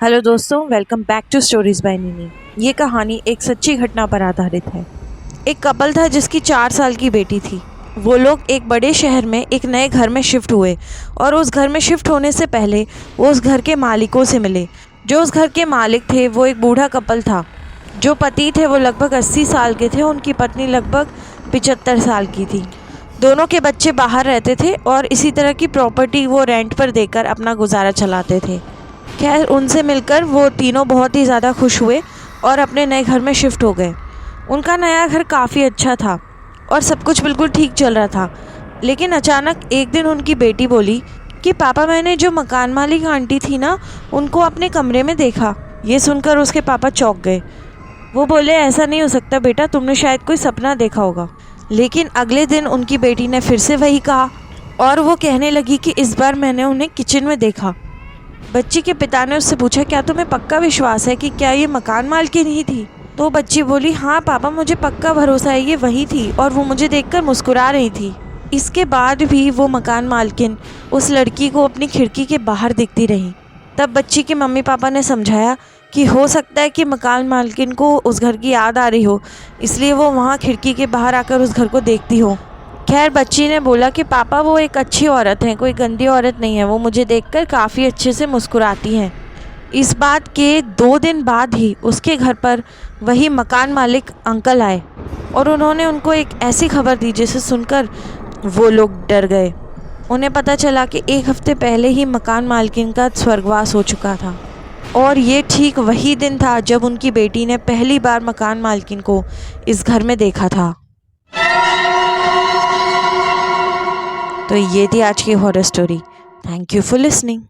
Hello दोस्तों, welcome back to stories by Nini. ये कहानी एक सच्ची घटना पर आधारित है। एक कपल था जिसकी 4 साल की बेटी थी। वो लोग एक बड़े शहर में एक नए घर में शिफ्ट हुए और उस घर में शिफ्ट होने से पहले वो उस घर के मालिकों से मिले। जो उस घर के मालिक थे वो एक बूढ़ा कपल था। जो पति थे वो लगभग 80 साल के थे, उनकी पत्नी लगभग 75 साल की थी। दोनों के बच्चे बाहर रहते थे और इसी तरह की प्रॉपर्टी वो रेंट पर देकर अपना गुजारा चलाते थे। खैर, उनसे मिलकर वो तीनों बहुत ही ज़्यादा खुश हुए और अपने नए घर में शिफ्ट हो गए। उनका नया घर काफ़ी अच्छा था और सब कुछ बिल्कुल ठीक चल रहा था। लेकिन अचानक एक दिन उनकी बेटी बोली कि पापा, मैंने जो मकान मालिक आंटी थी ना, उनको अपने कमरे में देखा। ये सुनकर उसके पापा चौंक गए। वो बोले, ऐसा नहीं हो सकता बेटा, तुमने शायद कोई सपना देखा होगा। लेकिन अगले दिन उनकी बेटी ने फिर से वही कहा और वो कहने लगी कि इस बार मैंने उन्हें किचन में देखा। बच्ची के पिता ने उससे पूछा, क्या तुम्हें पक्का विश्वास है कि क्या ये मकान मालकिन ही थी? तो बच्ची बोली, हाँ पापा, मुझे पक्का भरोसा है, ये वही थी और वो मुझे देखकर मुस्कुरा रही थी। इसके बाद भी वो मकान मालकिन उस लड़की को अपनी खिड़की के बाहर दिखती रही। तब बच्ची के मम्मी पापा ने समझाया कि हो सकता है कि मकान मालकिन को उस घर की याद आ रही हो, इसलिए वो वहाँ खिड़की के बाहर आकर उस घर को देखती हो। खैर, बच्ची ने बोला कि पापा, वो एक अच्छी औरत है, कोई गंदी औरत नहीं है, वो मुझे देखकर काफ़ी अच्छे से मुस्कुराती हैं। इस बात के 2 दिन बाद ही उसके घर पर वही मकान मालिक अंकल आए और उन्होंने उनको एक ऐसी खबर दी जिसे सुनकर वो लोग डर गए। उन्हें पता चला कि 1 हफ्ते पहले ही मकान मालकिन का स्वर्गवास हो चुका था और ये ठीक वही दिन था जब उनकी बेटी ने पहली बार मकान मालकिन को इस घर में देखा था। तो ये थी आज की horror story. Thank you for listening.